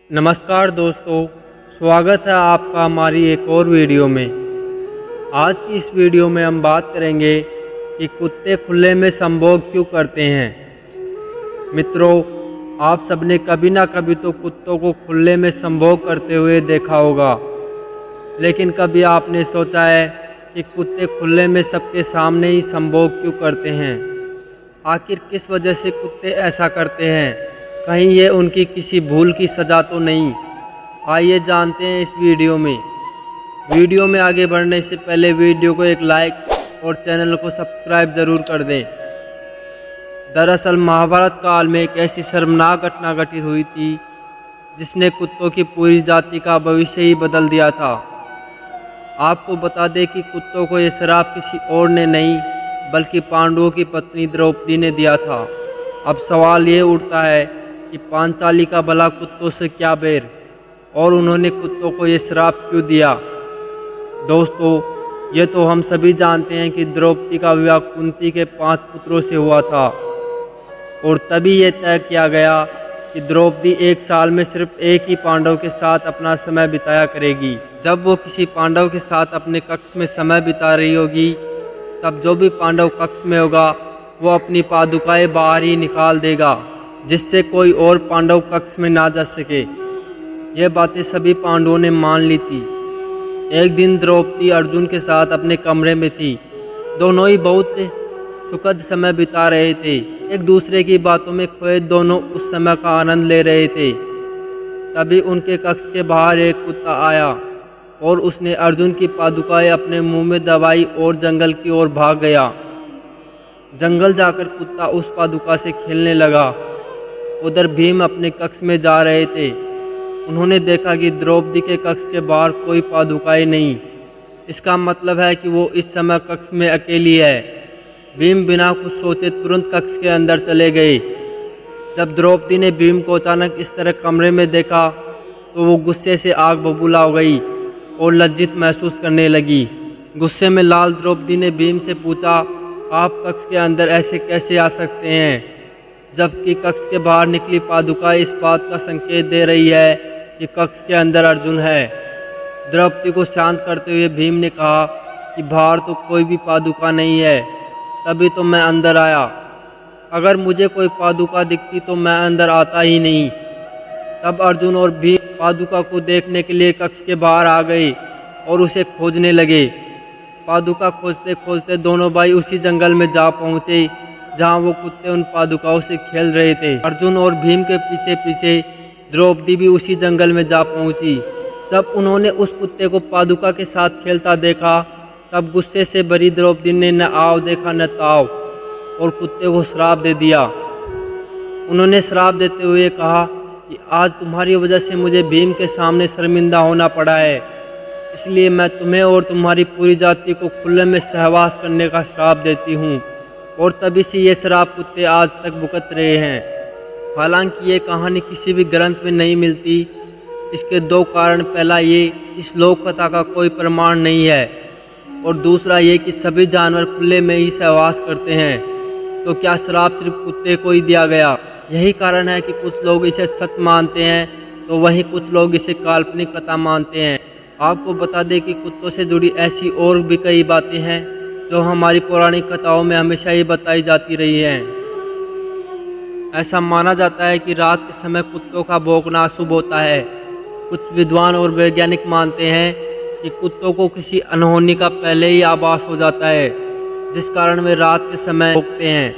नमस्कार दोस्तों, स्वागत है आपका हमारी एक और वीडियो में। आज की इस वीडियो में हम बात करेंगे कि कुत्ते खुले में संभोग क्यों करते हैं। मित्रों, आप सबने कभी ना कभी तो कुत्तों को खुले में संभोग करते हुए देखा होगा, लेकिन कभी आपने सोचा है कि कुत्ते खुले में सबके सामने ही संभोग क्यों करते हैं? आखिर किस वजह से कुत्ते ऐसा करते हैं? कहीं ये उनकी किसी भूल की सज़ा तो नहीं? आइए जानते हैं इस वीडियो में। वीडियो में आगे बढ़ने से पहले वीडियो को एक लाइक और चैनल को सब्सक्राइब ज़रूर कर दें। दरअसल महाभारत काल में एक ऐसी शर्मनाक घटना घटित हुई थी जिसने कुत्तों की पूरी जाति का भविष्य ही बदल दिया था। आपको बता दें कि कुत्तों को ये श्राप किसी और ने नहीं बल्कि पांडवों की पत्नी द्रौपदी ने दिया था। अब सवाल ये उठता है कि पांचाली का भला कुत्तों से क्या बैर, और उन्होंने कुत्तों को ये श्राप क्यों दिया? दोस्तों, ये तो हम सभी जानते हैं कि द्रौपदी का विवाह कुंती के 5 पुत्रों से हुआ था, और तभी ये तय किया गया कि द्रौपदी एक साल में सिर्फ एक ही पांडव के साथ अपना समय बिताया करेगी। जब वो किसी पांडव के साथ अपने कक्ष में समय बिता रही होगी, तब जो भी पांडव कक्ष में होगा वो अपनी पादुकाएं बाहर ही निकाल देगा, जिससे कोई और पांडव कक्ष में ना जा सके। ये बातें सभी पांडवों ने मान ली थी। एक दिन द्रौपदी अर्जुन के साथ अपने कमरे में थी। दोनों ही बहुत सुखद समय बिता रहे थे। एक दूसरे की बातों में खोए दोनों उस समय का आनंद ले रहे थे। तभी उनके कक्ष के बाहर एक कुत्ता आया और उसने अर्जुन की पादुकाएं अपने मुंह में दबाई और जंगल की ओर भाग गया। जंगल जाकर कुत्ता उस पादुका से खेलने लगा। उधर भीम अपने कक्ष में जा रहे थे। उन्होंने देखा कि द्रौपदी के कक्ष के बाहर कोई पादुकाएं नहीं। इसका मतलब है कि वो इस समय कक्ष में अकेली है। भीम बिना कुछ सोचे तुरंत कक्ष के अंदर चले गए। जब द्रौपदी ने भीम को अचानक इस तरह कमरे में देखा तो वो गुस्से से आग बबूला हो गई और लज्जित महसूस करने लगी। गुस्से में लाल द्रौपदी ने भीम से पूछा, आप कक्ष के अंदर ऐसे कैसे आ सकते हैं, जबकि कक्ष के बाहर निकली पादुका इस बात का संकेत दे रही है कि कक्ष के अंदर अर्जुन है। द्रौपदी को शांत करते हुए भीम ने कहा कि बाहर तो कोई भी पादुका नहीं है, तभी तो मैं अंदर आया। अगर मुझे कोई पादुका दिखती तो मैं अंदर आता ही नहीं। तब अर्जुन और भीम पादुका को देखने के लिए कक्ष के बाहर आ गए और उसे खोजने लगे। पादुका खोजते खोजते दोनों भाई उसी जंगल में जा पहुँचे जहाँ वो कुत्ते उन पादुकाओं से खेल रहे थे। अर्जुन और भीम के पीछे पीछे द्रौपदी भी उसी जंगल में जा पहुँची। जब उन्होंने उस कुत्ते को पादुका के साथ खेलता देखा, तब गुस्से से भरी द्रौपदी ने न आव देखा न ताव और कुत्ते को श्राप दे दिया। उन्होंने श्राप देते हुए कहा कि आज तुम्हारी वजह से मुझे भीम के सामने शर्मिंदा होना पड़ा है, इसलिए मैं तुम्हें और तुम्हारी पूरी जाति को खुले में सहवास करने का श्राप देती हूँ। और तभी से ये श्राप कुत्ते आज तक भुगत रहे हैं। हालांकि ये कहानी किसी भी ग्रंथ में नहीं मिलती। इसके 2 कारण, पहला ये इस लोक कथा का कोई प्रमाण नहीं है, और दूसरा ये कि सभी जानवर खुले में ही सहवास करते हैं। तो क्या श्राप सिर्फ कुत्ते को ही दिया गया? यही कारण है कि कुछ लोग इसे सच मानते हैं तो वहीं कुछ लोग इसे काल्पनिक कथा मानते हैं। आपको बता दें कि कुत्तों से जुड़ी ऐसी और भी कई बातें हैं जो हमारी पौराणिक कथाओं में हमेशा ही बताई जाती रही हैं। ऐसा माना जाता है कि रात के समय कुत्तों का भौंकना अशुभ होता है। कुछ विद्वान और वैज्ञानिक मानते हैं कि कुत्तों को किसी अनहोनी का पहले ही आभास हो जाता है, जिस कारण वे रात के समय भौंकते हैं।